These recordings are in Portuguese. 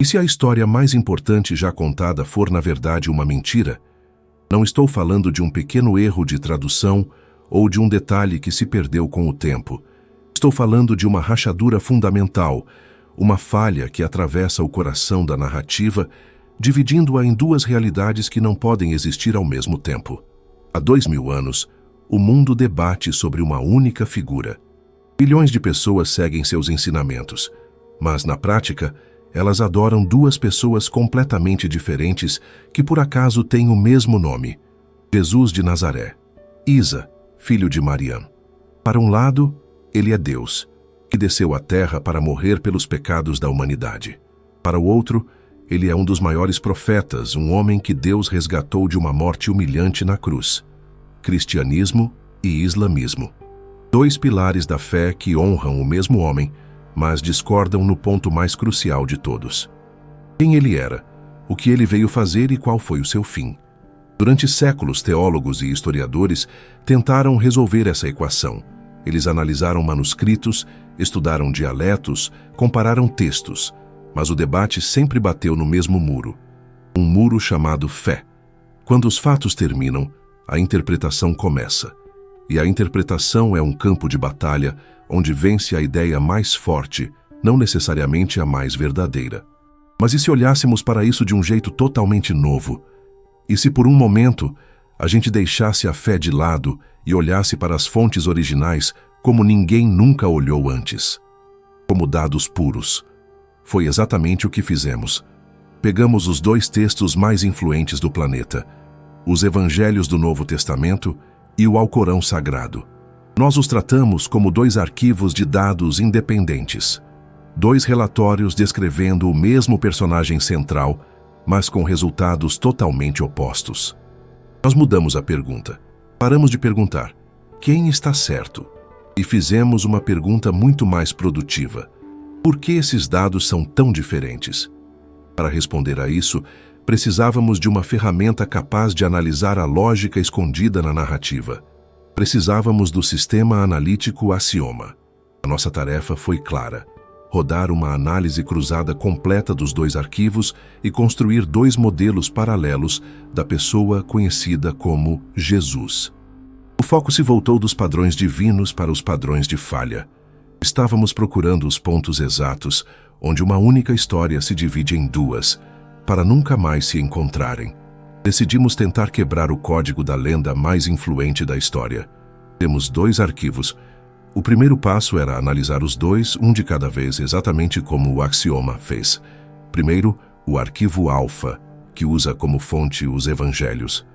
E se a história mais importante já contada for, na verdade, uma mentira? Não estou falando de um pequeno erro de tradução ou de um detalhe que se perdeu com o tempo. Estou falando de uma rachadura fundamental, uma falha que atravessa o coração da narrativa, dividindo-a em duas realidades que não podem existir ao mesmo tempo. Há 2000 anos, o mundo debate sobre uma única figura. Milhões de pessoas seguem seus ensinamentos, mas, na prática, elas adoram duas pessoas completamente diferentes que por acaso têm o mesmo nome: Jesus de Nazaré, Isa, filho de Mariam. Para um lado, ele é Deus, que desceu à terra para morrer pelos pecados da humanidade. Para o outro, ele é um dos maiores profetas, um homem que Deus resgatou de uma morte humilhante na cruz. Cristianismo e islamismo. Dois pilares da fé que honram o mesmo homem, mas discordam no ponto mais crucial de todos. Quem ele era, o que ele veio fazer e qual foi o seu fim. Durante séculos, teólogos e historiadores tentaram resolver essa equação. Eles analisaram manuscritos, estudaram dialetos, compararam textos, mas o debate sempre bateu no mesmo muro. Um muro chamado fé. Quando os fatos terminam, a interpretação começa. E a interpretação é um campo de batalha onde vence a ideia mais forte, não necessariamente a mais verdadeira. Mas e se olhássemos para isso de um jeito totalmente novo? E se por um momento a gente deixasse a fé de lado e olhasse para as fontes originais como ninguém nunca olhou antes? Como dados puros. Foi exatamente o que fizemos. Pegamos os dois textos mais influentes do planeta, os Evangelhos do Novo Testamento e o Alcorão Sagrado. Nós os tratamos como dois arquivos de dados independentes. Dois relatórios descrevendo o mesmo personagem central, mas com resultados totalmente opostos. Nós mudamos a pergunta. Paramos de perguntar: quem está certo? E fizemos uma pergunta muito mais produtiva: por que esses dados são tão diferentes? Para responder a isso, precisávamos de uma ferramenta capaz de analisar a lógica escondida na narrativa. Precisávamos do sistema analítico Axioma. A nossa tarefa foi clara: rodar uma análise cruzada completa dos dois arquivos e construir dois modelos paralelos da pessoa conhecida como Jesus. O foco se voltou dos padrões divinos para os padrões de falha. Estávamos procurando os pontos exatos onde uma única história se divide em duas, para nunca mais se encontrarem. Decidimos tentar quebrar o código da lenda mais influente da história. Temos dois arquivos. O primeiro passo era analisar os dois, um de cada vez, exatamente como o Axioma fez. Primeiro, o arquivo Alfa, que usa como fonte os Evangelhos.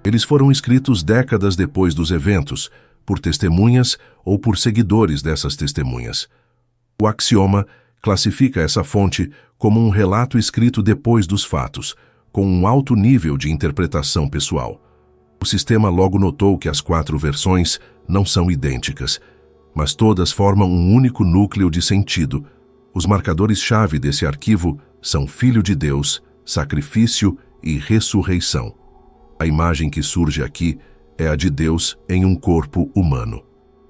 Eles foram escritos décadas depois dos eventos, por testemunhas ou por seguidores dessas testemunhas. O Axioma classifica essa fonte como um relato escrito depois dos fatos, com um alto nível de interpretação pessoal. O sistema logo notou que as 4 versões não são idênticas, mas todas formam um único núcleo de sentido. Os marcadores-chave desse arquivo são Filho de Deus, sacrifício e ressurreição. A imagem que surge aqui é a de Deus em um corpo humano.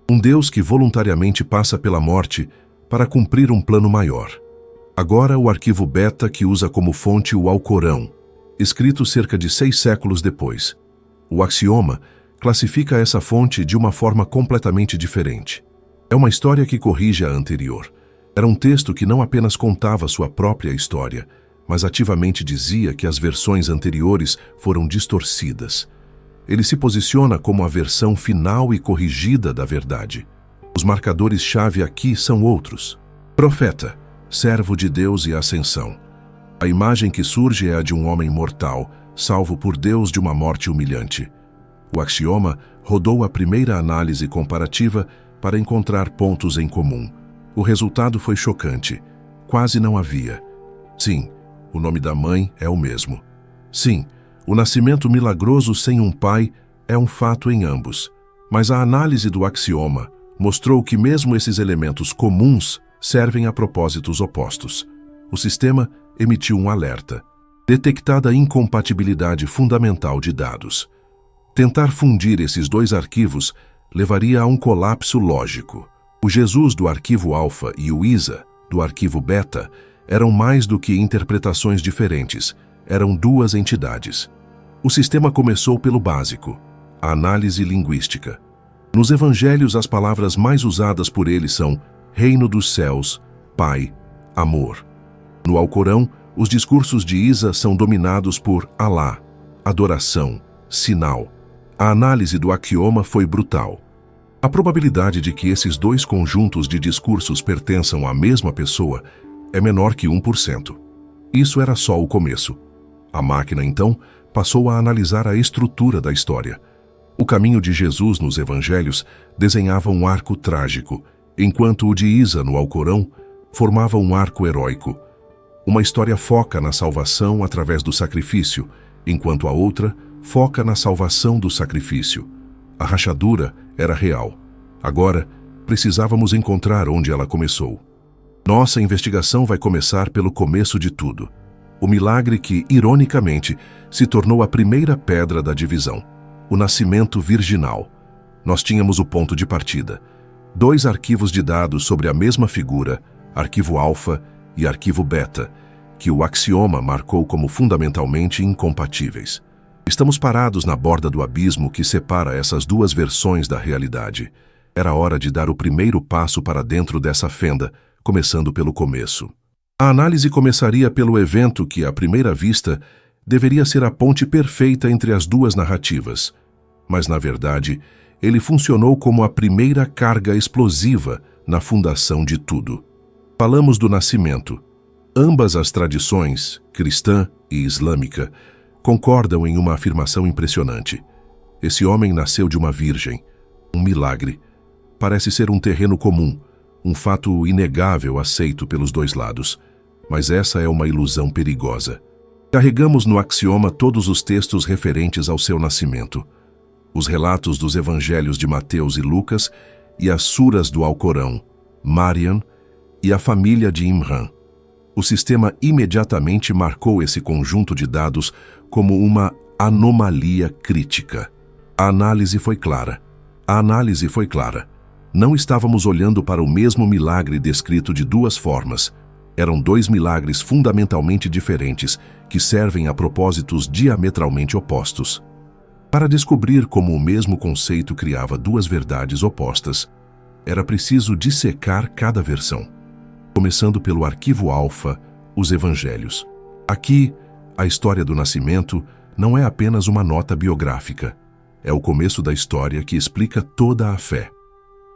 Um Deus que voluntariamente passa pela morte para cumprir um plano maior. Agora o arquivo beta, que usa como fonte o Alcorão, escrito cerca de 6 séculos depois. O Axioma classifica essa fonte de uma forma completamente diferente. É uma história que corrige a anterior. Era um texto que não apenas contava sua própria história, mas ativamente dizia que as versões anteriores foram distorcidas. Ele se posiciona como a versão final e corrigida da verdade. Os marcadores-chave aqui são outros: profeta, servo de Deus e ascensão. A imagem que surge é a de um homem mortal, salvo por Deus de uma morte humilhante. O Axioma rodou a primeira análise comparativa para encontrar pontos em comum. O resultado foi chocante. Quase não havia. Sim, o nome da mãe é o mesmo. Sim, o nascimento milagroso sem um pai é um fato em ambos. Mas a análise do Axioma mostrou que mesmo esses elementos comuns servem a propósitos opostos. O sistema emitiu um alerta: detectada incompatibilidade fundamental de dados. Tentar fundir esses dois arquivos levaria a um colapso lógico. O Jesus do arquivo alfa e o Isa do arquivo beta Eram mais do que interpretações diferentes, eram duas entidades. O sistema começou pelo básico, a análise linguística. Nos evangelhos, as palavras mais usadas por ele são reino dos céus, Pai, amor. No Alcorão, os discursos de Isa são dominados por Alá, adoração, sinal. A análise do axioma foi brutal. A probabilidade de que esses dois conjuntos de discursos pertençam à mesma pessoa é menor que 1%. Isso era só o começo. A máquina, então, passou a analisar a estrutura da história. O caminho de Jesus nos evangelhos desenhava um arco trágico, enquanto o de Isa no Alcorão formava um arco heróico. Uma história foca na salvação através do sacrifício, enquanto a outra foca na salvação do sacrifício. A rachadura era real. Agora, precisávamos encontrar onde ela começou. Nossa investigação vai começar pelo começo de tudo. O milagre que, ironicamente, se tornou a primeira pedra da divisão. O nascimento virginal. Nós tínhamos o ponto de partida. 2 arquivos de dados sobre a mesma figura, arquivo alfa e arquivo beta, que o axioma marcou como fundamentalmente incompatíveis. Estamos parados na borda do abismo que separa essas duas versões da realidade. Era hora de dar o primeiro passo para dentro dessa fenda, começando pelo começo. A análise começaria pelo evento que, à primeira vista, deveria ser a ponte perfeita entre as duas narrativas. Mas, na verdade, ele funcionou como a primeira carga explosiva na fundação de tudo. Falamos do nascimento. Ambas as tradições, cristã e islâmica, concordam em uma afirmação impressionante. Esse homem nasceu de uma virgem. Um milagre. Parece ser um terreno comum, um fato inegável aceito pelos dois lados. Mas essa é uma ilusão perigosa. Carregamos no axioma todos os textos referentes ao seu nascimento. Os relatos dos evangelhos de Mateus e Lucas e as suras do Alcorão, Maryam e a família de Imran. O sistema imediatamente marcou esse conjunto de dados como uma anomalia crítica. A análise foi clara. Não estávamos olhando para o mesmo milagre descrito de duas formas. Eram 2 milagres fundamentalmente diferentes que servem a propósitos diametralmente opostos. Para descobrir como o mesmo conceito criava 2 verdades opostas, era preciso dissecar cada versão. Começando pelo arquivo alfa, os evangelhos. Aqui, a história do nascimento não é apenas uma nota biográfica. É o começo da história que explica toda a fé.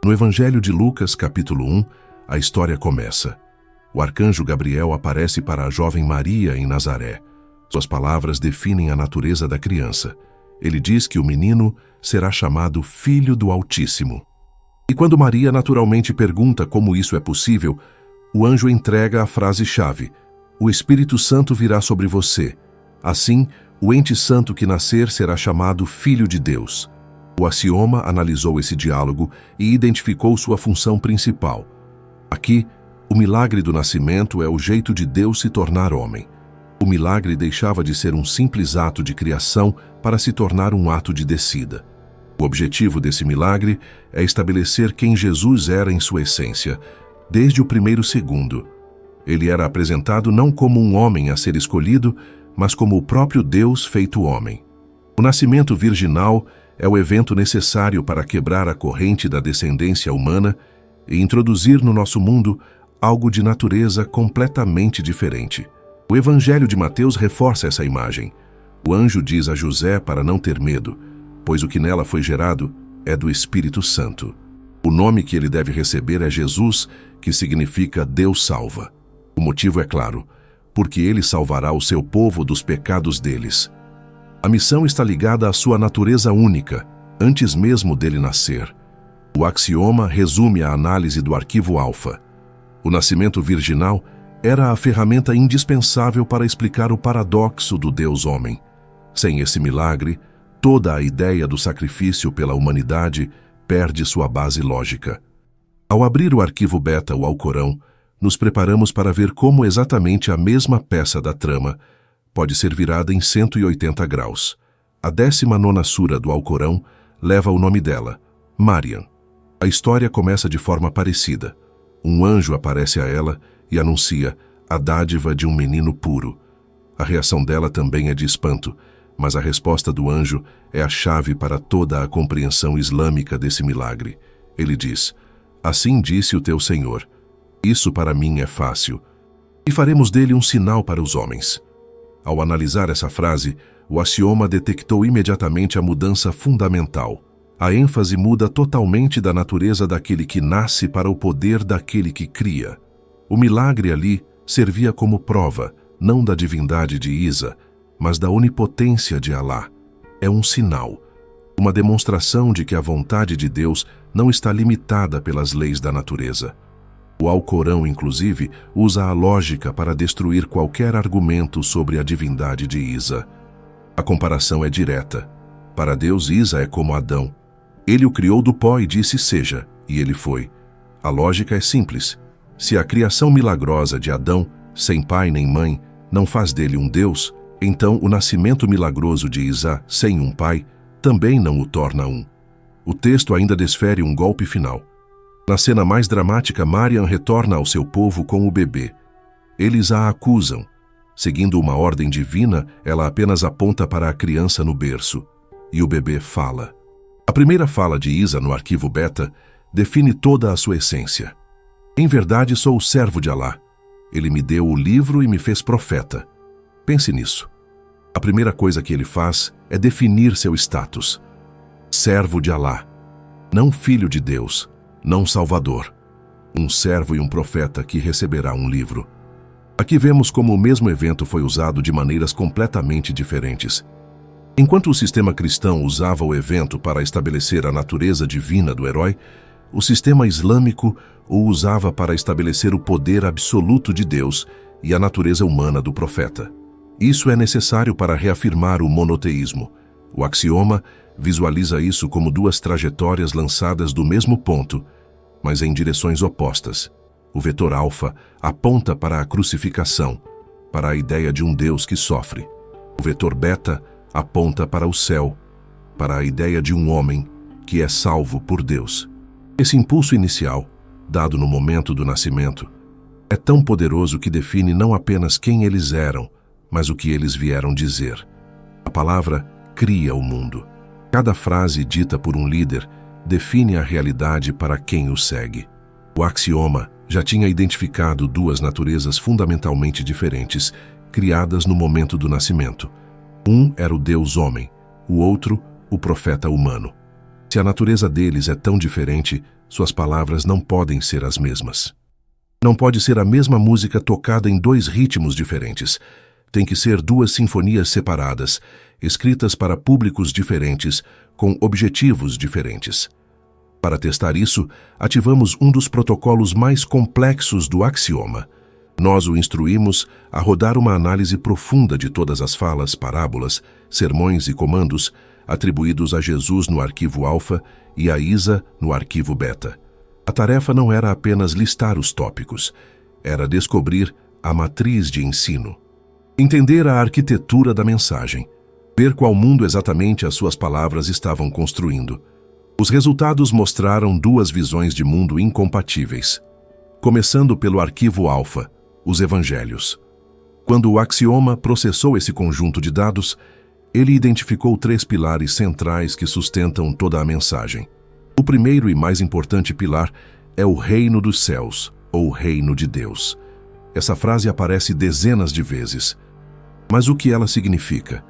No Evangelho de Lucas, capítulo 1, a história começa. O arcanjo Gabriel aparece para a jovem Maria em Nazaré. Suas palavras definem a natureza da criança. Ele diz que o menino será chamado Filho do Altíssimo. E quando Maria naturalmente pergunta como isso é possível, o anjo entrega a frase-chave: o Espírito Santo virá sobre você. Assim, o ente santo que nascer será chamado Filho de Deus. O axioma analisou esse diálogo e identificou sua função principal. Aqui, o milagre do nascimento é o jeito de Deus se tornar homem. O milagre deixava de ser um simples ato de criação para se tornar um ato de descida. O objetivo desse milagre é estabelecer quem Jesus era em sua essência, desde o primeiro segundo. Ele era apresentado não como um homem a ser escolhido, mas como o próprio Deus feito homem. O nascimento virginal é o evento necessário para quebrar a corrente da descendência humana e introduzir no nosso mundo algo de natureza completamente diferente. O Evangelho de Mateus reforça essa imagem. O anjo diz a José para não ter medo, pois o que nela foi gerado é do Espírito Santo. O nome que ele deve receber é Jesus, que significa Deus salva. O motivo é claro, porque ele salvará o seu povo dos pecados deles. A missão está ligada à sua natureza única, antes mesmo dele nascer. O axioma resume a análise do arquivo alfa. O nascimento virginal era a ferramenta indispensável para explicar o paradoxo do Deus-homem. Sem esse milagre, toda a ideia do sacrifício pela humanidade perde sua base lógica. Ao abrir o arquivo beta, o Alcorão, nos preparamos para ver como exatamente a mesma peça da trama pode ser virada em 180 graus. A 19ª sura do Alcorão leva o nome dela, Maryam. A história começa de forma parecida. Um anjo aparece a ela e anuncia: a dádiva de um menino puro. A reação dela também é de espanto, mas a resposta do anjo é a chave para toda a compreensão islâmica desse milagre. Ele diz: assim disse o teu Senhor, isso para mim é fácil, e faremos dele um sinal para os homens. Ao analisar essa frase, o axioma detectou imediatamente a mudança fundamental. A ênfase muda totalmente da natureza daquele que nasce para o poder daquele que cria. O milagre ali servia como prova, não da divindade de Isa, mas da onipotência de Alá. É um sinal, uma demonstração de que a vontade de Deus não está limitada pelas leis da natureza. O Alcorão, inclusive, usa a lógica para destruir qualquer argumento sobre a divindade de Isa. A comparação é direta. Para Deus, Isa é como Adão. Ele o criou do pó e disse seja, e ele foi. A lógica é simples. Se a criação milagrosa de Adão, sem pai nem mãe, não faz dele um Deus, então o nascimento milagroso de Isa, sem um pai, também não o torna um. O texto ainda desfere um golpe final. Na cena mais dramática, Maryam retorna ao seu povo com o bebê. Eles a acusam. Seguindo uma ordem divina, ela apenas aponta para a criança no berço. E o bebê fala. A primeira fala de Isa no arquivo beta define toda a sua essência. Em verdade, sou o servo de Alá. Ele me deu o livro e me fez profeta. Pense nisso. A primeira coisa que ele faz é definir seu status. Servo de Alá. Não filho de Deus. Não salvador. Um servo e um profeta que receberá um livro. Aqui vemos como o mesmo evento foi usado de maneiras completamente diferentes. Enquanto o sistema cristão usava o evento para estabelecer a natureza divina do herói, o sistema islâmico o usava para estabelecer o poder absoluto de Deus e a natureza humana do profeta. Isso é necessário para reafirmar o monoteísmo. O axioma visualiza isso como duas trajetórias lançadas do mesmo ponto, mas em direções opostas. O vetor alfa aponta para a crucificação, para a ideia de um Deus que sofre. O vetor beta aponta para o céu, para a ideia de um homem que é salvo por Deus. Esse impulso inicial, dado no momento do nascimento, é tão poderoso que define não apenas quem eles eram, mas o que eles vieram dizer. A palavra cria o mundo. Cada frase dita por um líder define a realidade para quem o segue. O axioma já tinha identificado duas naturezas fundamentalmente diferentes, criadas no momento do nascimento. Um era o Deus homem, o outro, o profeta humano. Se a natureza deles é tão diferente, suas palavras não podem ser as mesmas. Não pode ser a mesma música tocada em dois ritmos diferentes. Tem que ser duas sinfonias separadas, escritas para públicos diferentes, com objetivos diferentes. Para testar isso, ativamos um dos protocolos mais complexos do axioma. Nós o instruímos a rodar uma análise profunda de todas as falas, parábolas, sermões e comandos atribuídos a Jesus no arquivo alfa e a Isa no arquivo beta. A tarefa não era apenas listar os tópicos, era descobrir a matriz de ensino. Entender a arquitetura da mensagem, ver qual mundo exatamente as suas palavras estavam construindo. Os resultados mostraram duas visões de mundo incompatíveis. Começando pelo arquivo alfa, os evangelhos. Quando o axioma processou esse conjunto de dados, ele identificou três pilares centrais que sustentam toda a mensagem. O primeiro e mais importante pilar é o reino dos céus, ou reino de Deus. Essa frase aparece dezenas de vezes. Mas o que ela significa?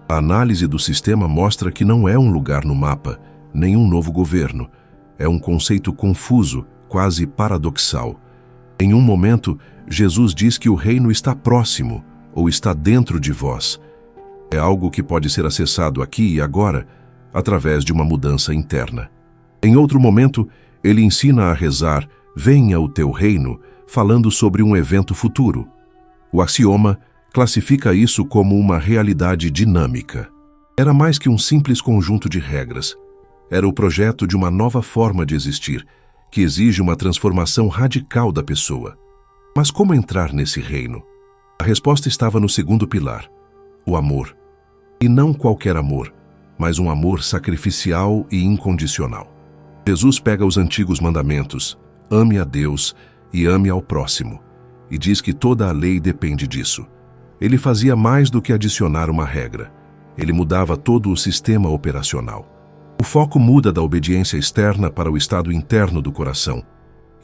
A análise do sistema mostra que não é um lugar no mapa, nem um novo governo. É um conceito confuso, quase paradoxal. Em um momento, Jesus diz que o reino está próximo, ou está dentro de vós. É algo que pode ser acessado aqui e agora, através de uma mudança interna. Em outro momento, ele ensina a rezar, venha o teu reino, falando sobre um evento futuro. O axioma classifica isso como uma realidade dinâmica. Era mais que um simples conjunto de regras. Era o projeto de uma nova forma de existir, que exige uma transformação radical da pessoa. Mas como entrar nesse reino? A resposta estava no segundo pilar, o amor. E não qualquer amor, mas um amor sacrificial e incondicional. Jesus pega os antigos mandamentos, ame a Deus e ame ao próximo, e diz que toda a lei depende disso. Ele fazia mais do que adicionar uma regra. Ele mudava todo o sistema operacional. O foco muda da obediência externa para o estado interno do coração,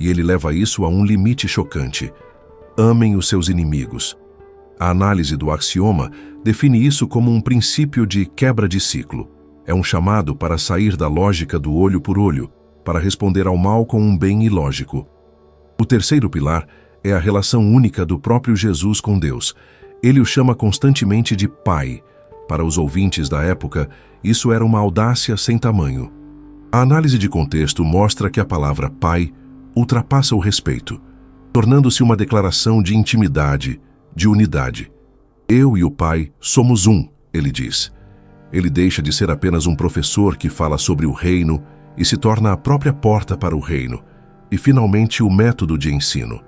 e ele leva isso a um limite chocante. Amem os seus inimigos. A análise do axioma define isso como um princípio de quebra de ciclo. É um chamado para sair da lógica do olho por olho, para responder ao mal com um bem ilógico. O terceiro pilar é a relação única do próprio Jesus com Deus. Ele o chama constantemente de Pai. Para os ouvintes da época, isso era uma audácia sem tamanho. A análise de contexto mostra que a palavra Pai ultrapassa o respeito, tornando-se uma declaração de intimidade, de unidade. Eu e o Pai somos um, ele diz. Ele deixa de ser apenas um professor que fala sobre o reino e se torna a própria porta para o reino, e finalmente o método de ensino.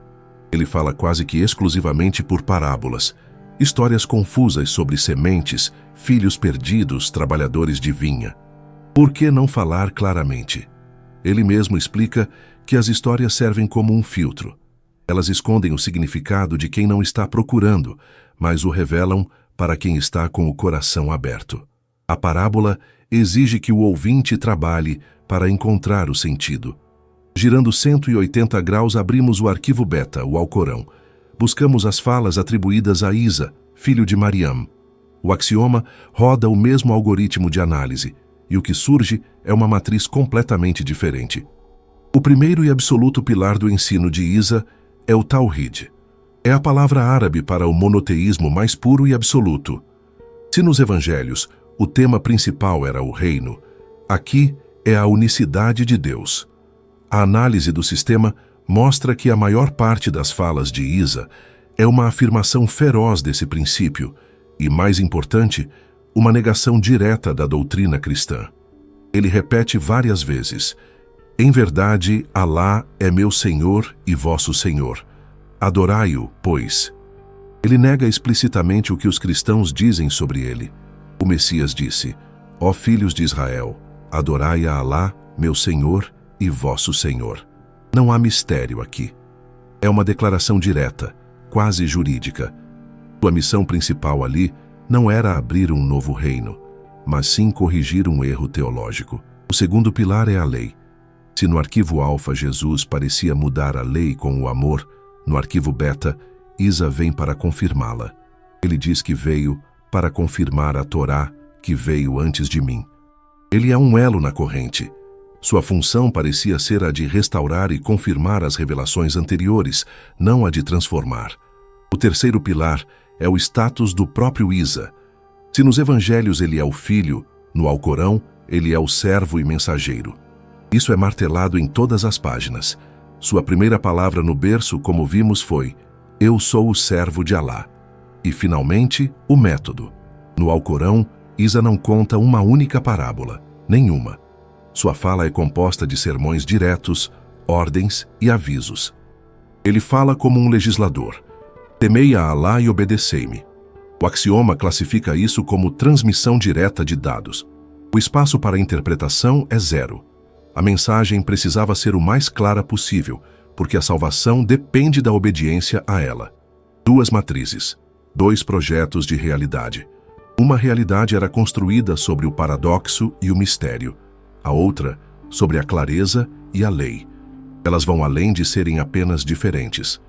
Ele fala quase que exclusivamente por parábolas, histórias confusas sobre sementes, filhos perdidos, trabalhadores de vinha. Por que não falar claramente? Ele mesmo explica que as histórias servem como um filtro. Elas escondem o significado de quem não está procurando, mas o revelam para quem está com o coração aberto. A parábola exige que o ouvinte trabalhe para encontrar o sentido. Girando 180 graus, abrimos o arquivo beta, o Alcorão. Buscamos as falas atribuídas a Isa, filho de Mariam. O axioma roda o mesmo algoritmo de análise, e o que surge é uma matriz completamente diferente. O primeiro e absoluto pilar do ensino de Isa é o Tawhid. É a palavra árabe para o monoteísmo mais puro e absoluto. Se nos evangelhos o tema principal era o reino, aqui é a unicidade de Deus. A análise do sistema mostra que a maior parte das falas de Isa é uma afirmação feroz desse princípio e, mais importante, uma negação direta da doutrina cristã. Ele repete várias vezes: em verdade, Alá é meu Senhor e vosso Senhor. Adorai-o, pois. Ele nega explicitamente o que os cristãos dizem sobre ele. O Messias disse: ó filhos de Israel, adorai a Alá, meu Senhor e vosso Senhor. Não há mistério aqui. É uma declaração direta, quase jurídica. Sua missão principal ali não era abrir um novo reino, mas sim corrigir um erro teológico. O segundo pilar é a lei. Se no arquivo alfa Jesus parecia mudar a lei com o amor, no arquivo beta, Isa vem para confirmá-la. Ele diz que veio para confirmar a Torá que veio antes de mim. Ele é um elo na corrente. Sua função parecia ser a de restaurar e confirmar as revelações anteriores, não a de transformar. O terceiro pilar é o status do próprio Isa. Se nos evangelhos ele é o filho, no Alcorão ele é o servo e mensageiro. Isso é martelado em todas as páginas. Sua primeira palavra no berço, como vimos, foi: eu sou o servo de Alá. E, finalmente, o método. No Alcorão, Isa não conta uma única parábola, nenhuma. Sua fala é composta de sermões diretos, ordens e avisos. Ele fala como um legislador: temei a Alá e obedecei-me. O axioma classifica isso como transmissão direta de dados. O espaço para interpretação é zero. A mensagem precisava ser o mais clara possível, porque a salvação depende da obediência a ela. Duas matrizes, dois projetos de realidade. Uma realidade era construída sobre o paradoxo e o mistério, a outra sobre a clareza e a lei. Elas vão além de serem apenas diferentes.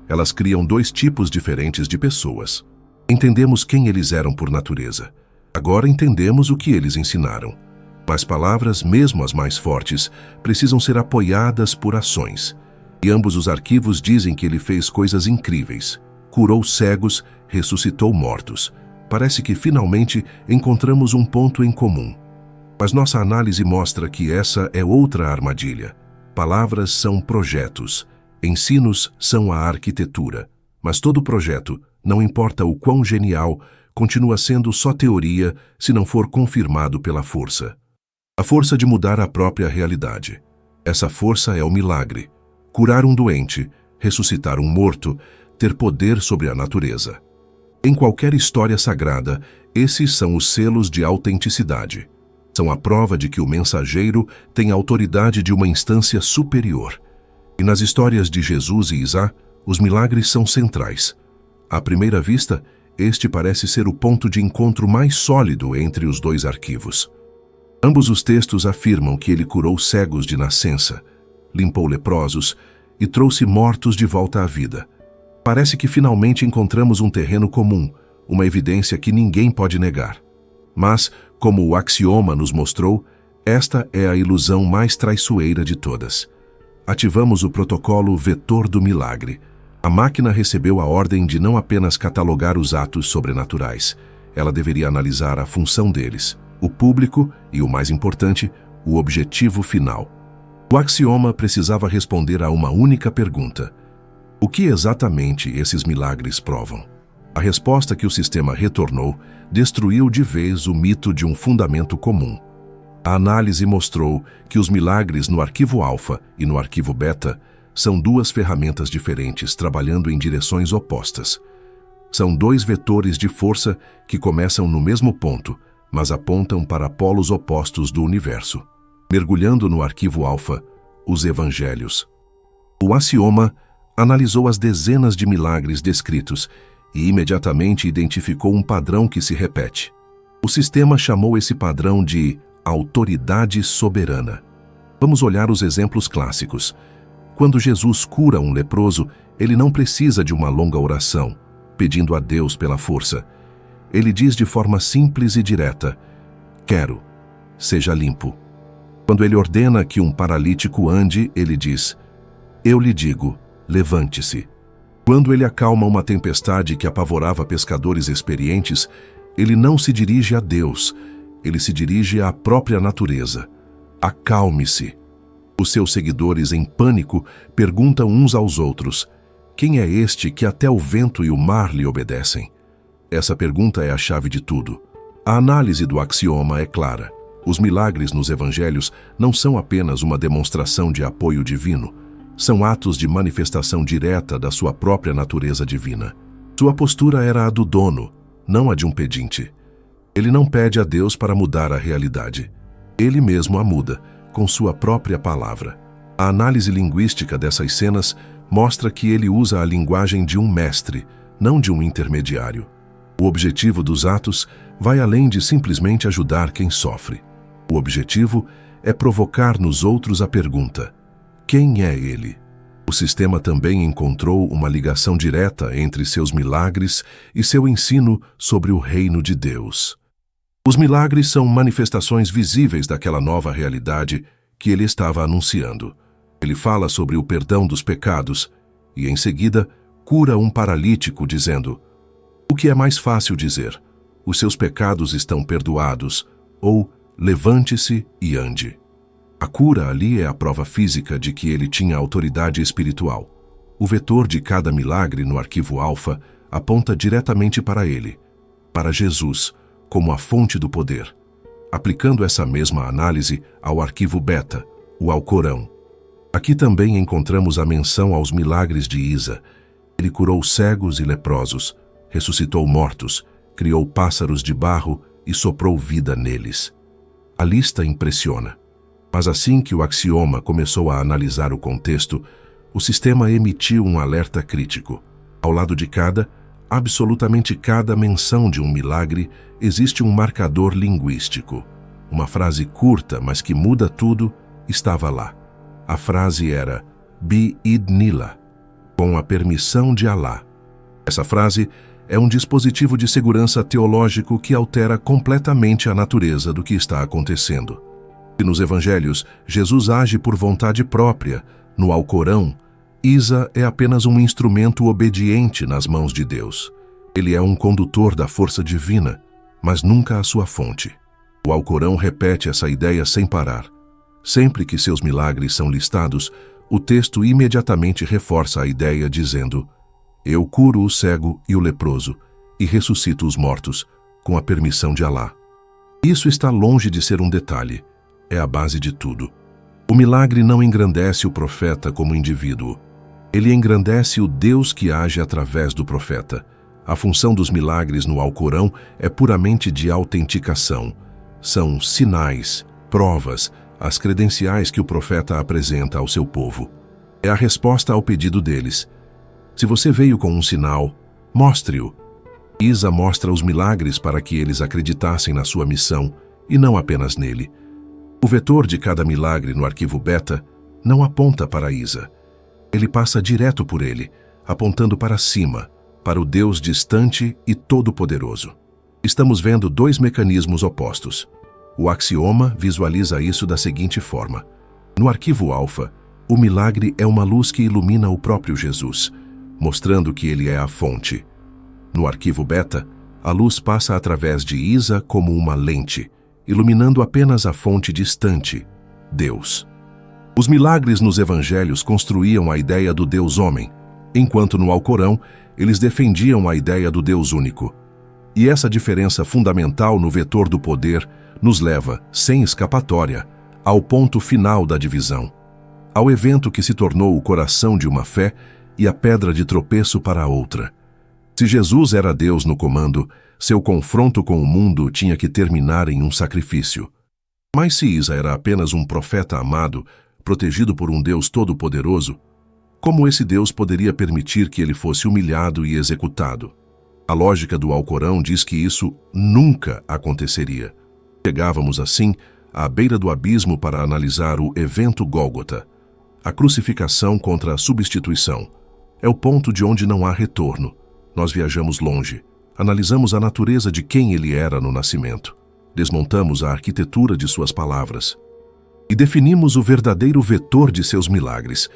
Elas criam dois tipos diferentes de pessoas. Entendemos quem eles eram por natureza. Agora entendemos o que eles ensinaram. Mas palavras, mesmo as mais fortes, precisam ser apoiadas por ações. E ambos os arquivos dizem que ele fez coisas incríveis. Curou cegos, ressuscitou mortos. Parece que finalmente encontramos um ponto em comum. Mas nossa análise mostra que essa é outra armadilha. Palavras são projetos. Ensinos são a arquitetura. Mas todo projeto, não importa o quão genial, continua sendo só teoria se não for confirmado pela força. A força de mudar a própria realidade. Essa força é o milagre. Curar um doente, ressuscitar um morto, ter poder sobre a natureza. Em qualquer história sagrada, esses são os selos de autenticidade. São a prova de que o mensageiro tem a autoridade de uma instância superior. E nas histórias de Jesus e Isa, Os milagres são centrais. À primeira vista, este parece ser o ponto de encontro mais sólido entre os dois arquivos. Ambos os textos afirmam que ele curou cegos de nascença, limpou leprosos e trouxe mortos de volta à vida. Parece que finalmente encontramos um terreno comum, uma evidência que ninguém pode negar. Mas, como o axioma nos mostrou, esta é a ilusão mais traiçoeira de todas. Ativamos o protocolo vetor do milagre. A máquina recebeu a ordem de não apenas catalogar os atos sobrenaturais. Ela deveria analisar a função deles, o público e, o mais importante, o objetivo final. O axioma precisava responder a uma única pergunta: o que exatamente esses milagres provam? A resposta que o sistema retornou destruiu de vez o mito de um fundamento comum. A análise mostrou que os milagres no arquivo alfa e no arquivo beta são duas ferramentas diferentes trabalhando em direções opostas. São dois vetores de força que começam no mesmo ponto, mas apontam para polos opostos do universo. Mergulhando no arquivo alfa, os evangelhos. O axioma analisou as dezenas de milagres descritos e imediatamente identificou um padrão que se repete. O sistema chamou esse padrão de autoridade soberana. Vamos olhar os exemplos clássicos. Quando Jesus cura um leproso, ele não precisa de uma longa oração, pedindo a Deus pela força. Ele diz de forma simples e direta: quero, seja limpo. Quando ele ordena que um paralítico ande, ele diz: eu lhe digo, levante-se. Quando ele acalma uma tempestade que apavorava pescadores experientes, ele não se dirige a Deus, ele se dirige à própria natureza. Acalme-se. Os seus seguidores, em pânico, perguntam uns aos outros: quem é este que até o vento e o mar lhe obedecem? Essa pergunta é a chave de tudo. A análise do axioma é clara. Os milagres nos evangelhos não são apenas uma demonstração de apoio divino, são atos de manifestação direta da sua própria natureza divina. Sua postura era a do dono, não a de um pedinte. Ele não pede a Deus para mudar a realidade. Ele mesmo a muda, com sua própria palavra. A análise linguística dessas cenas mostra que ele usa a linguagem de um mestre, não de um intermediário. O objetivo dos atos vai além de simplesmente ajudar quem sofre. O objetivo é provocar nos outros a pergunta: quem é ele? O sistema também encontrou uma ligação direta entre seus milagres e seu ensino sobre o reino de Deus. Os milagres são manifestações visíveis daquela nova realidade que ele estava anunciando. Ele fala sobre o perdão dos pecados e, em seguida, cura um paralítico dizendo: o que é mais fácil dizer? Os seus pecados estão perdoados, ou levante-se e ande. A cura ali é a prova física de que ele tinha autoridade espiritual. O vetor de cada milagre no arquivo alfa aponta diretamente para ele, para Jesus, como a fonte do poder. Aplicando essa mesma análise ao arquivo beta, o Alcorão. Aqui também encontramos a menção aos milagres de Isa. Ele curou cegos e leprosos, ressuscitou mortos, criou pássaros de barro e soprou vida neles. A lista impressiona. Mas assim que o axioma começou a analisar o contexto, o sistema emitiu um alerta crítico. Ao lado de absolutamente cada menção de um milagre, existe um marcador linguístico. Uma frase curta, mas que muda tudo, estava lá. A frase era Bi-idnillah, com a permissão de Alá. Essa frase é um dispositivo de segurança teológico que altera completamente a natureza do que está acontecendo. E nos evangelhos, Jesus age por vontade própria. No Alcorão, Isa é apenas um instrumento obediente nas mãos de Deus. Ele é um condutor da força divina, mas nunca a sua fonte. O Alcorão repete essa ideia sem parar. Sempre que seus milagres são listados, o texto imediatamente reforça a ideia dizendo: eu curo o cego e o leproso e ressuscito os mortos, com a permissão de Alá. Isso está longe de ser um detalhe. É a base de tudo. O milagre não engrandece o profeta como indivíduo. Ele engrandece o Deus que age através do profeta. A função dos milagres no Alcorão é puramente de autenticação. São sinais, provas, as credenciais que o profeta apresenta ao seu povo. É a resposta ao pedido deles: Se você veio com um sinal, mostre-o. Isa mostra os milagres para que eles acreditassem na sua missão e não apenas nele. O vetor de cada milagre no arquivo beta não aponta para Isa. Ele passa direto por ele, apontando para cima, para o Deus distante e todo-poderoso. Estamos vendo dois mecanismos opostos. O axioma visualiza isso da seguinte forma. No arquivo alfa, o milagre é uma luz que ilumina o próprio Jesus, mostrando que ele é a fonte. No arquivo beta, a luz passa através de Isa como uma lente, iluminando apenas a fonte distante, Deus. Os milagres nos evangelhos construíam a ideia do Deus homem, enquanto no Alcorão eles defendiam a ideia do Deus único. E essa diferença fundamental no vetor do poder nos leva, sem escapatória, ao ponto final da divisão, ao evento que se tornou o coração de uma fé e a pedra de tropeço para a outra. Se Jesus era Deus no comando, seu confronto com o mundo tinha que terminar em um sacrifício. Mas se Isa era apenas um profeta amado, protegido por um Deus todo-poderoso, como esse Deus poderia permitir que ele fosse humilhado e executado? A lógica do Alcorão diz que isso nunca aconteceria. Chegávamos, assim, à beira do abismo para analisar o evento Gólgota, a crucificação contra a substituição. É o ponto de onde não há retorno. Nós viajamos longe, analisamos a natureza de quem ele era no nascimento, desmontamos a arquitetura de suas palavras e definimos o verdadeiro vetor de seus milagres.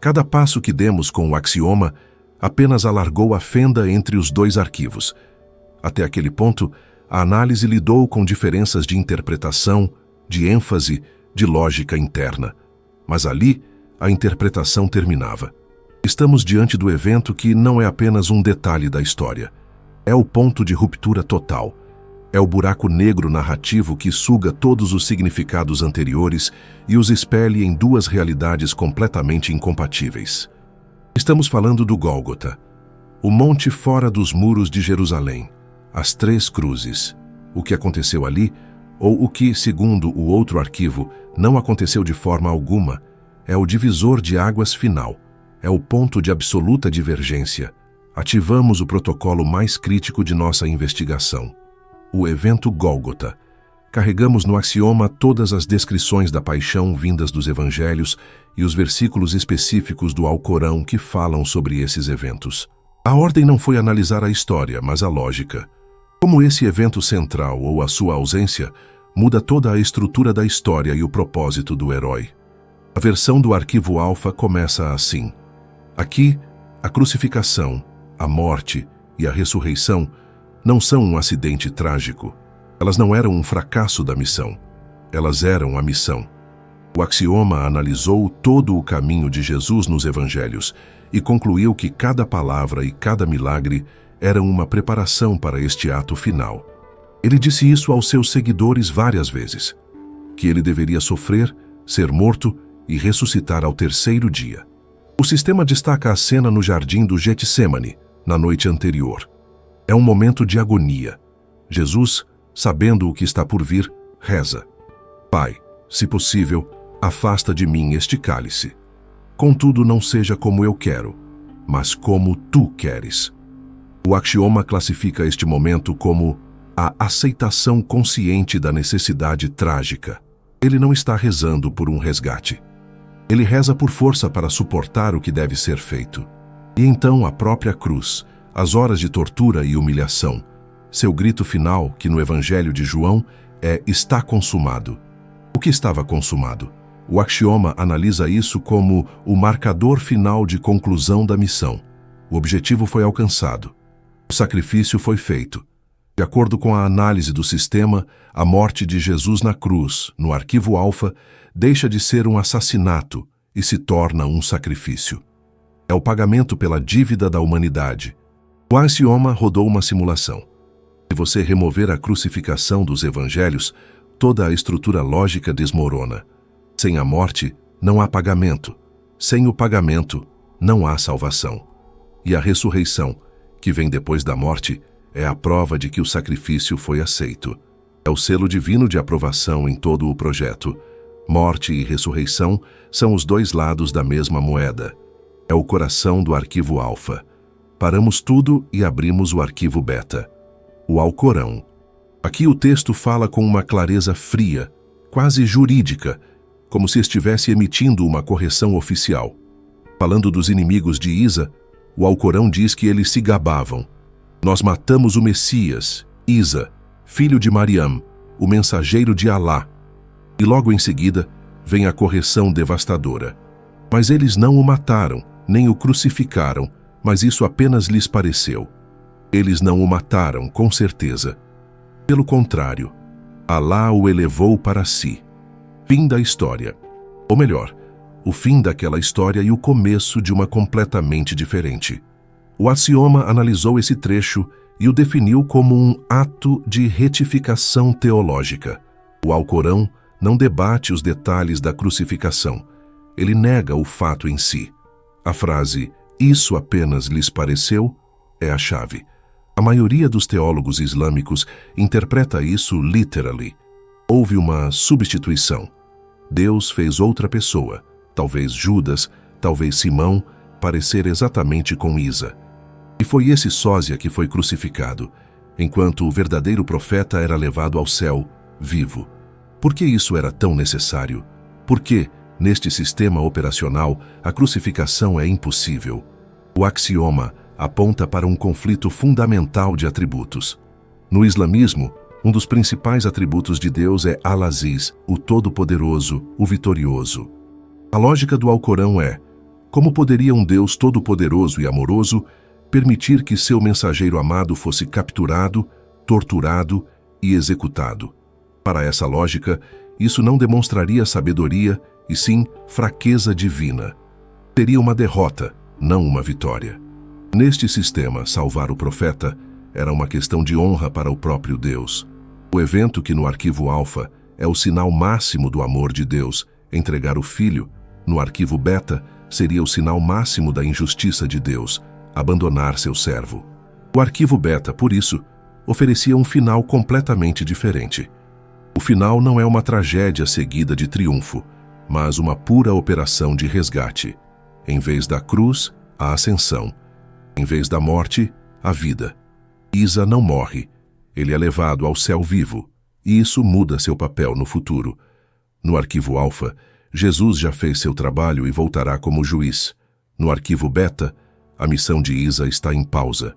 Cada passo que demos com o axioma apenas alargou a fenda entre os dois arquivos. Até aquele ponto, a análise lidou com diferenças de interpretação, de ênfase, de lógica interna. Mas ali, a interpretação terminava. Estamos diante do evento que não é apenas um detalhe da história. É o ponto de ruptura total. É o buraco negro narrativo que suga todos os significados anteriores e os expele em duas realidades completamente incompatíveis. Estamos falando do Gólgota, o monte fora dos muros de Jerusalém, as três cruzes. O que aconteceu ali, ou o que, segundo o outro arquivo, não aconteceu de forma alguma, é o divisor de águas final. É o ponto de absoluta divergência. Ativamos o protocolo mais crítico de nossa investigação. O evento Gólgota. Carregamos no axioma todas as descrições da paixão vindas dos evangelhos e os versículos específicos do Alcorão que falam sobre esses eventos. A ordem não foi analisar a história, mas a lógica. Como esse evento central ou a sua ausência muda toda a estrutura da história e o propósito do herói. A versão do arquivo alfa começa assim. Aqui, a crucificação, a morte e a ressurreição não são um acidente trágico. Elas não eram um fracasso da missão. Elas eram a missão. O axioma analisou todo o caminho de Jesus nos evangelhos e concluiu que cada palavra e cada milagre eram uma preparação para este ato final. Ele disse isso aos seus seguidores várias vezes, que ele deveria sofrer, ser morto e ressuscitar ao terceiro dia. O sistema destaca a cena no jardim do Getsemane, na noite anterior. É um momento de agonia. Jesus, sabendo o que está por vir, reza. Pai, se possível, afasta de mim este cálice. Contudo, não seja como eu quero, mas como tu queres. O axioma classifica este momento como a aceitação consciente da necessidade trágica. Ele não está rezando por um resgate. Ele reza por força para suportar o que deve ser feito. E então a própria cruz, as horas de tortura e humilhação, seu grito final, que no Evangelho de João é "está consumado". O que estava consumado? O axioma analisa isso como o marcador final de conclusão da missão. O objetivo foi alcançado. O sacrifício foi feito. De acordo com a análise do sistema, a morte de Jesus na cruz, no arquivo alfa, deixa de ser um assassinato e se torna um sacrifício. É o pagamento pela dívida da humanidade. O axioma rodou uma simulação. Se você remover a crucificação dos evangelhos, toda a estrutura lógica desmorona. Sem a morte, não há pagamento. Sem o pagamento, não há salvação. E a ressurreição, que vem depois da morte, é a prova de que o sacrifício foi aceito. É o selo divino de aprovação em todo o projeto. Morte e ressurreição são os dois lados da mesma moeda. É o coração do arquivo alfa. Paramos tudo e abrimos o arquivo beta, o Alcorão. Aqui o texto fala com uma clareza fria, quase jurídica, como se estivesse emitindo uma correção oficial. Falando dos inimigos de Isa, o Alcorão diz que eles se gabavam. Nós matamos o Messias, Isa, filho de Mariam, o mensageiro de Alá. E logo em seguida vem a correção devastadora. Mas eles não o mataram, nem o crucificaram, mas isso apenas lhes pareceu. Eles não o mataram, com certeza. Pelo contrário, Alá o elevou para si. Fim da história. Ou melhor, o fim daquela história e o começo de uma completamente diferente. O Axioma analisou esse trecho e o definiu como um ato de retificação teológica. O Alcorão não debate os detalhes da crucificação. Ele nega o fato em si. A frase, isso apenas lhes pareceu, é a chave. A maioria dos teólogos islâmicos interpreta isso literally. Houve uma substituição. Deus fez outra pessoa, talvez Judas, talvez Simão, parecer exatamente com Isa. E foi esse sósia que foi crucificado, enquanto o verdadeiro profeta era levado ao céu, vivo. Por que isso era tão necessário? Por que, neste sistema operacional, a crucificação é impossível? O axioma aponta para um conflito fundamental de atributos. No islamismo, um dos principais atributos de Deus é Al-Aziz, o Todo-Poderoso, o Vitorioso. A lógica do Alcorão é: como poderia um Deus todo-poderoso e amoroso permitir que seu mensageiro amado fosse capturado, torturado e executado? Para essa lógica, isso não demonstraria sabedoria, e sim fraqueza divina. Seria uma derrota, não uma vitória. Neste sistema, salvar o profeta era uma questão de honra para o próprio Deus. O evento que no arquivo alfa é o sinal máximo do amor de Deus, entregar o filho, no arquivo beta seria o sinal máximo da injustiça de Deus, abandonar seu servo. O arquivo beta, por isso, oferecia um final completamente diferente. O final não é uma tragédia seguida de triunfo, mas uma pura operação de resgate. Em vez da cruz, a ascensão. Em vez da morte, a vida. Isa não morre. Ele é levado ao céu vivo, e isso muda seu papel no futuro. No arquivo alfa, Jesus já fez seu trabalho e voltará como juiz. No arquivo beta, a missão de Isa está em pausa.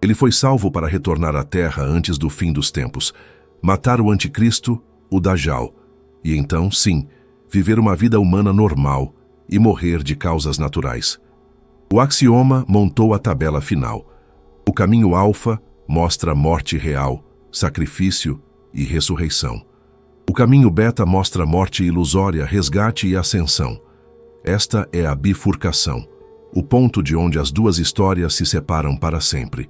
Ele foi salvo para retornar à Terra antes do fim dos tempos, matar o anticristo, o Dajjal, e então, sim, viver uma vida humana normal e morrer de causas naturais. O axioma montou a tabela final. O caminho alfa mostra morte real, sacrifício e ressurreição. O caminho beta mostra morte ilusória, resgate e ascensão. Esta é a bifurcação, o ponto de onde as duas histórias se separam para sempre.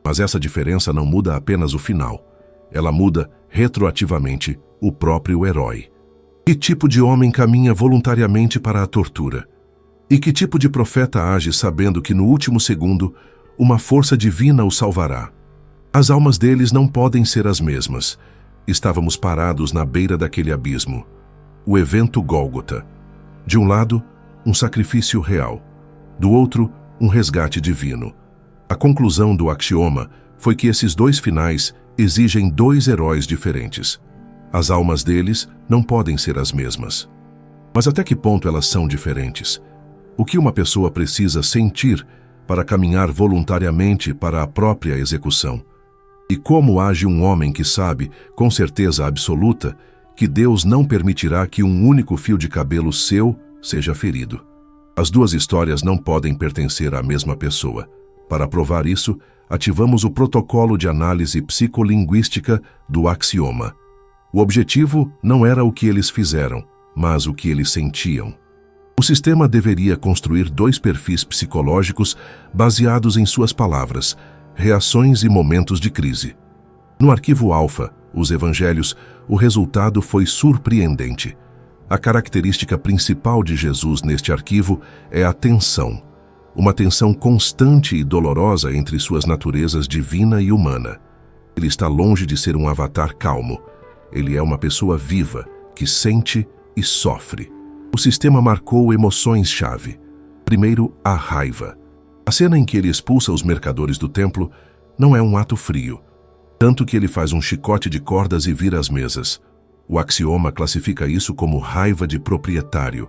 Mas essa diferença não muda apenas o final. Ela muda, retroativamente, o próprio herói. Que tipo de homem caminha voluntariamente para a tortura? E que tipo de profeta age sabendo que no último segundo uma força divina o salvará? As almas deles não podem ser as mesmas. Estávamos parados na beira daquele abismo. O evento Gólgota. De um lado, um sacrifício real. Do outro, um resgate divino. A conclusão do axioma foi que esses dois finais exigem dois heróis diferentes. As almas deles não podem ser as mesmas. Mas até que ponto elas são diferentes? O que uma pessoa precisa sentir para caminhar voluntariamente para a própria execução? E como age um homem que sabe, com certeza absoluta, que Deus não permitirá que um único fio de cabelo seu seja ferido? As duas histórias não podem pertencer à mesma pessoa. Para provar isso, ativamos o protocolo de análise psicolinguística do axioma. O objetivo não era o que eles fizeram, mas o que eles sentiam. O sistema deveria construir dois perfis psicológicos baseados em suas palavras, reações e momentos de crise. No arquivo alfa, os evangelhos, o resultado foi surpreendente. A característica principal de Jesus neste arquivo é a tensão. Uma tensão constante e dolorosa entre suas naturezas divina e humana. Ele está longe de ser um avatar calmo. Ele é uma pessoa viva, que sente e sofre. O sistema marcou emoções-chave. Primeiro, a raiva. A cena em que ele expulsa os mercadores do templo não é um ato frio, tanto que ele faz um chicote de cordas e vira as mesas. O axioma classifica isso como raiva de proprietário.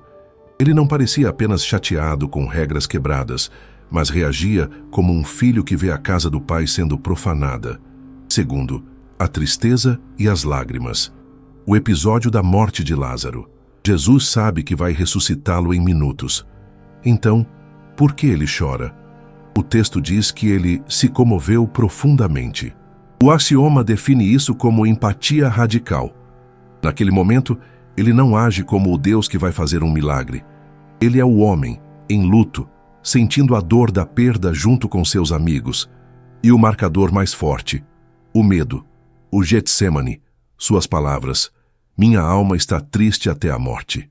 Ele não parecia apenas chateado com regras quebradas, mas reagia como um filho que vê a casa do pai sendo profanada. Segundo, a tristeza e as lágrimas. O episódio da morte de Lázaro. Jesus sabe que vai ressuscitá-lo em minutos. Então, por que ele chora? O texto diz que ele se comoveu profundamente. O axioma define isso como empatia radical. Naquele momento, ele não age como o Deus que vai fazer um milagre. Ele é o homem, em luto, sentindo a dor da perda junto com seus amigos. E o marcador mais forte, o medo, o Getsemane, suas palavras: minha alma está triste até a morte.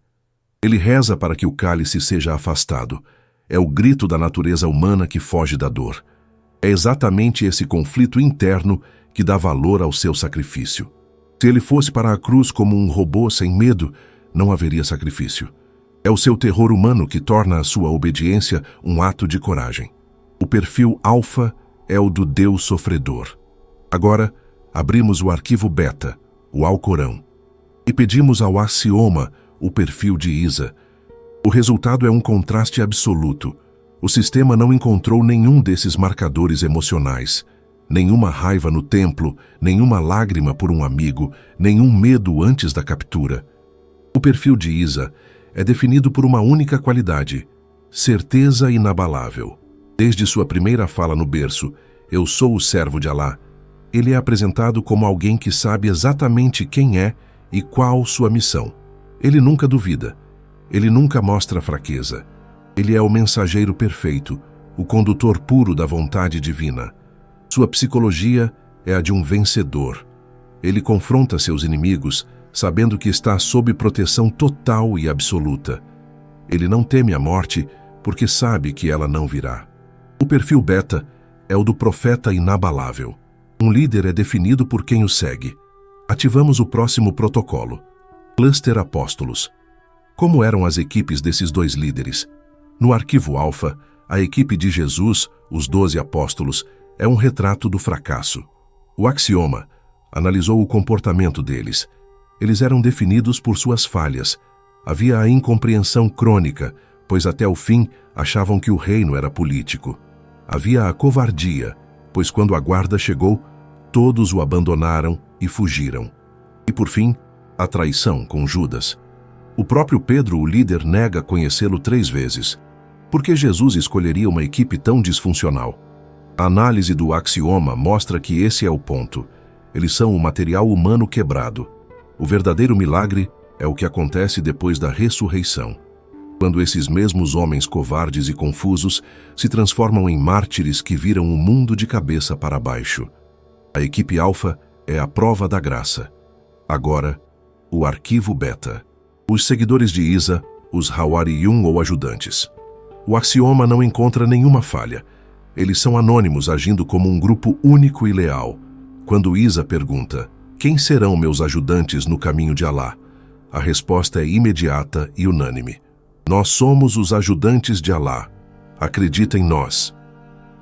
Ele reza para que o cálice seja afastado. É o grito da natureza humana que foge da dor. É exatamente esse conflito interno que dá valor ao seu sacrifício. Se ele fosse para a cruz como um robô sem medo, não haveria sacrifício. É o seu terror humano que torna a sua obediência um ato de coragem. O perfil alfa é o do Deus sofredor. Agora, abrimos o arquivo beta, o Alcorão, e pedimos ao axioma o perfil de Isa. O resultado é um contraste absoluto. O sistema não encontrou nenhum desses marcadores emocionais. Nenhuma raiva no templo, nenhuma lágrima por um amigo, nenhum medo antes da captura. O perfil de Isa é definido por uma única qualidade: certeza inabalável. Desde sua primeira fala no berço, eu sou o servo de Alá, ele é apresentado como alguém que sabe exatamente quem é e qual sua missão. Ele nunca duvida. Ele nunca mostra fraqueza. Ele é o mensageiro perfeito, o condutor puro da vontade divina. Sua psicologia é a de um vencedor. Ele confronta seus inimigos, sabendo que está sob proteção total e absoluta. Ele não teme a morte, porque sabe que ela não virá. O perfil beta é o do profeta inabalável. Um líder é definido por quem o segue. Ativamos o próximo protocolo. Cluster Apóstolos. Como eram as equipes desses dois líderes? No arquivo alfa, a equipe de Jesus, os 12 apóstolos, é um retrato do fracasso. O axioma analisou o comportamento deles. Eles eram definidos por suas falhas. Havia a incompreensão crônica, pois até o fim achavam que o reino era político. Havia a covardia, pois quando a guarda chegou, todos o abandonaram e fugiram. E por fim, a traição com Judas. O próprio Pedro, o líder, nega conhecê-lo 3 vezes. Por que Jesus escolheria uma equipe tão disfuncional? A análise do axioma mostra que esse é o ponto. Eles são o material humano quebrado. O verdadeiro milagre é o que acontece depois da ressurreição, quando esses mesmos homens covardes e confusos se transformam em mártires que viram o mundo de cabeça para baixo. A equipe alfa é a prova da graça. Agora, o arquivo beta. Os seguidores de Isa, os Hawariyun ou ajudantes. O axioma não encontra nenhuma falha. Eles são anônimos, agindo como um grupo único e leal. Quando Isa pergunta: quem serão meus ajudantes no caminho de Alá? A resposta é imediata e unânime: nós somos os ajudantes de Alá. Acredita em nós.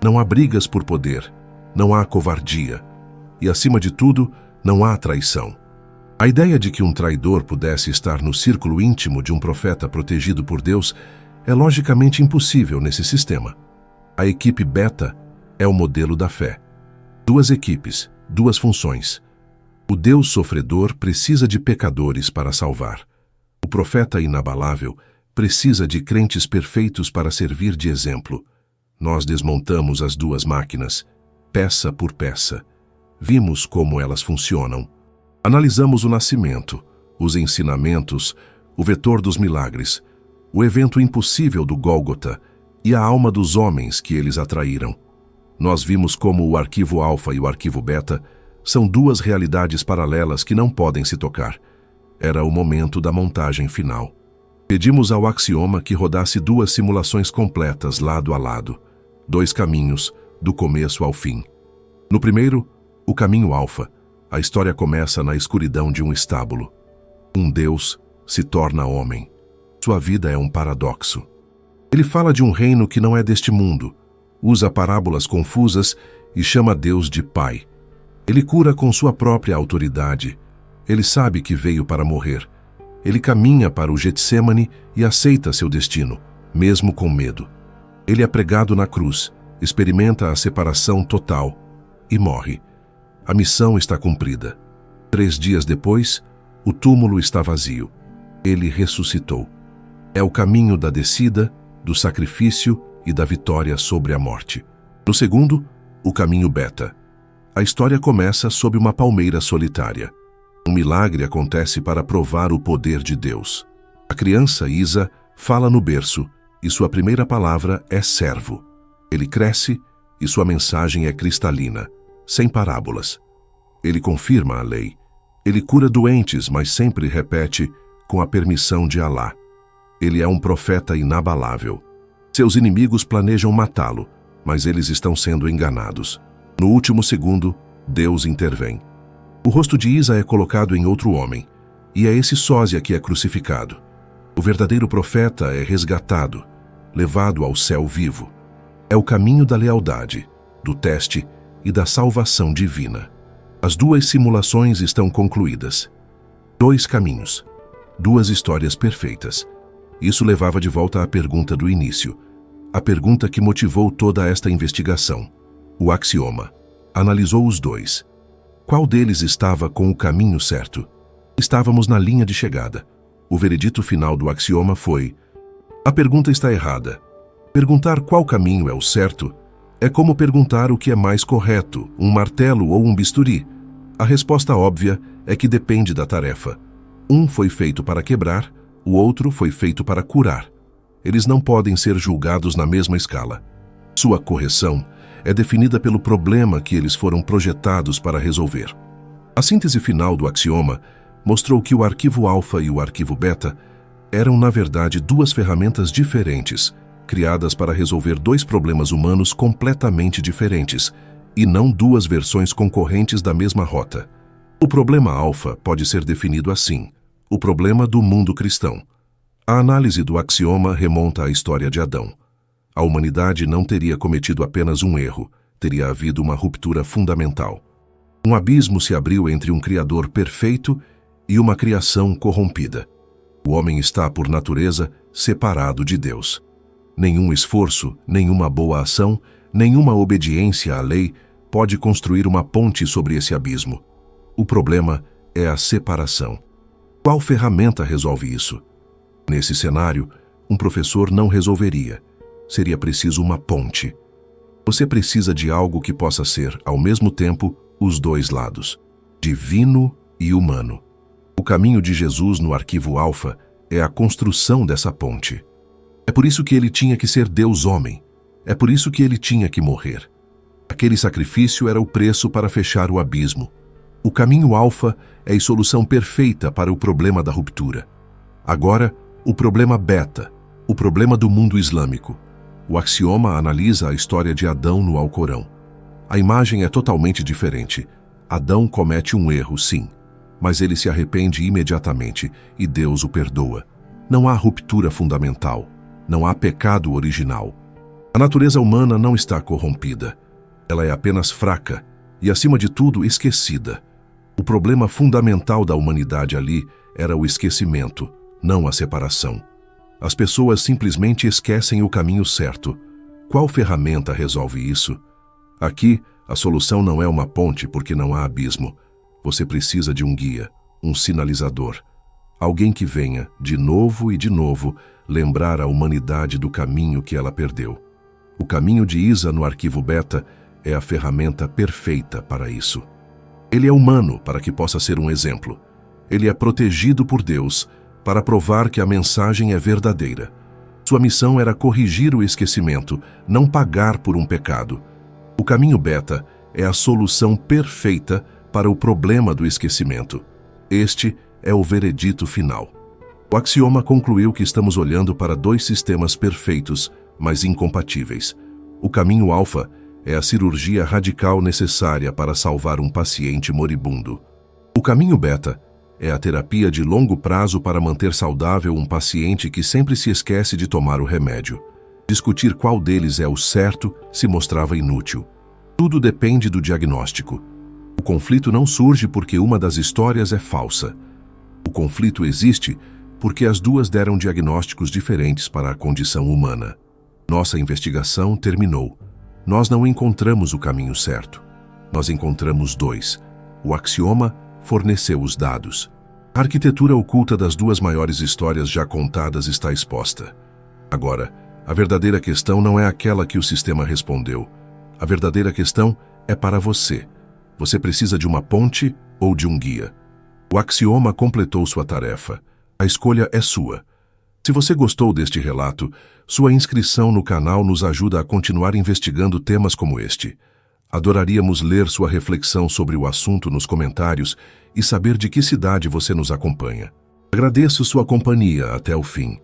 Não há brigas por poder, não há covardia. E, acima de tudo, não há traição. A ideia de que um traidor pudesse estar no círculo íntimo de um profeta protegido por Deus é logicamente impossível nesse sistema. A equipe beta é o modelo da fé. 2 equipes, 2 funções. O Deus sofredor precisa de pecadores para salvar. O profeta inabalável precisa de crentes perfeitos para servir de exemplo. Nós desmontamos as 2 máquinas, peça por peça. Vimos como elas funcionam. Analisamos o nascimento, os ensinamentos, o vetor dos milagres, o evento impossível do Gólgota e a alma dos homens que eles atraíram. Nós vimos como o arquivo alfa e o arquivo beta são 2 realidades paralelas que não podem se tocar. Era o momento da montagem final. Pedimos ao axioma que rodasse 2 simulações completas lado a lado. 2 caminhos, do começo ao fim. No primeiro, o caminho alfa, a história começa na escuridão de um estábulo. Um Deus se torna homem. Sua vida é um paradoxo. Ele fala de um reino que não é deste mundo, usa parábolas confusas e chama Deus de Pai. Ele cura com sua própria autoridade. Ele sabe que veio para morrer. Ele caminha para o Getsêmani e aceita seu destino, mesmo com medo. Ele é pregado na cruz, experimenta a separação total e morre. A missão está cumprida. 3 dias depois, o túmulo está vazio. Ele ressuscitou. É o caminho da descida, do sacrifício e da vitória sobre a morte. No segundo, o caminho beta. A história começa sob uma palmeira solitária. Um milagre acontece para provar o poder de Deus. A criança Isa fala no berço e sua primeira palavra é servo. Ele cresce e sua mensagem é cristalina, sem parábolas. Ele confirma a lei. Ele cura doentes, mas sempre repete, com a permissão de Alá. Ele é um profeta inabalável. Seus inimigos planejam matá-lo, mas eles estão sendo enganados. No último segundo, Deus intervém. O rosto de Isa é colocado em outro homem, e é esse sósia que é crucificado. O verdadeiro profeta é resgatado, levado ao céu vivo. É o caminho da lealdade, do teste e da salvação divina. As 2 simulações estão concluídas. 2 caminhos, 2 histórias perfeitas. Isso levava de volta à pergunta do início, a pergunta que motivou toda esta investigação. O axioma analisou os 2. Qual deles estava com o caminho certo? Estávamos na linha de chegada. O veredito final do axioma foi: a pergunta está errada. Perguntar qual caminho é o certo é como perguntar o que é mais correto, um martelo ou um bisturi. A resposta óbvia é que depende da tarefa. Um foi feito para quebrar, o outro foi feito para curar. Eles não podem ser julgados na mesma escala. Sua correção é definida pelo problema que eles foram projetados para resolver. A síntese final do axioma mostrou que o arquivo alfa e o arquivo beta eram, na verdade, 2 ferramentas diferentes, criadas para resolver 2 problemas humanos completamente diferentes, e não 2 versões concorrentes da mesma rota. O problema alfa pode ser definido assim: o problema do mundo cristão. A análise do axioma remonta à história de Adão. A humanidade não teria cometido apenas um erro, teria havido uma ruptura fundamental. Um abismo se abriu entre um Criador perfeito e uma criação corrompida. O homem está, por natureza, separado de Deus. Nenhum esforço, nenhuma boa ação, nenhuma obediência à lei pode construir uma ponte sobre esse abismo. O problema é a separação. Qual ferramenta resolve isso? Nesse cenário, um professor não resolveria. Seria preciso uma ponte. Você precisa de algo que possa ser, ao mesmo tempo, os 2 lados, divino e humano. O caminho de Jesus no arquivo alfa é a construção dessa ponte. É por isso que ele tinha que ser Deus-homem. É por isso que ele tinha que morrer. Aquele sacrifício era o preço para fechar o abismo. O caminho alfa é a solução perfeita para o problema da ruptura. Agora, o problema beta, o problema do mundo islâmico. O axioma analisa a história de Adão no Alcorão. A imagem é totalmente diferente. Adão comete um erro, sim, mas ele se arrepende imediatamente e Deus o perdoa. Não há ruptura fundamental. Não há pecado original. A natureza humana não está corrompida. Ela é apenas fraca e, acima de tudo, esquecida. O problema fundamental da humanidade ali era o esquecimento, não a separação. As pessoas simplesmente esquecem o caminho certo. Qual ferramenta resolve isso? Aqui, a solução não é uma ponte porque não há abismo. Você precisa de um guia, um sinalizador. Alguém que venha, de novo e de novo, lembrar a humanidade do caminho que ela perdeu. O caminho de Isa no arquivo beta é a ferramenta perfeita para isso. Ele é humano para que possa ser um exemplo. Ele é protegido por Deus para provar que a mensagem é verdadeira. Sua missão era corrigir o esquecimento, não pagar por um pecado. O caminho beta é a solução perfeita para o problema do esquecimento. Este é o veredito final. O axioma concluiu que estamos olhando para 2 sistemas perfeitos, mas incompatíveis. O caminho alfa é a cirurgia radical necessária para salvar um paciente moribundo. O caminho beta é a terapia de longo prazo para manter saudável um paciente que sempre se esquece de tomar o remédio. Discutir qual deles é o certo se mostrava inútil. Tudo depende do diagnóstico. O conflito não surge porque uma das histórias é falsa. O conflito existe porque as duas deram diagnósticos diferentes para a condição humana. Nossa investigação terminou. Nós não encontramos o caminho certo. Nós encontramos dois. O axioma forneceu os dados. A arquitetura oculta das duas maiores histórias já contadas está exposta. Agora, a verdadeira questão não é aquela que o sistema respondeu. A verdadeira questão é para você. Você precisa de uma ponte ou de um guia? O axioma completou sua tarefa. A escolha é sua. Se você gostou deste relato, sua inscrição no canal nos ajuda a continuar investigando temas como este. Adoraríamos ler sua reflexão sobre o assunto nos comentários e saber de que cidade você nos acompanha. Agradeço sua companhia até o fim.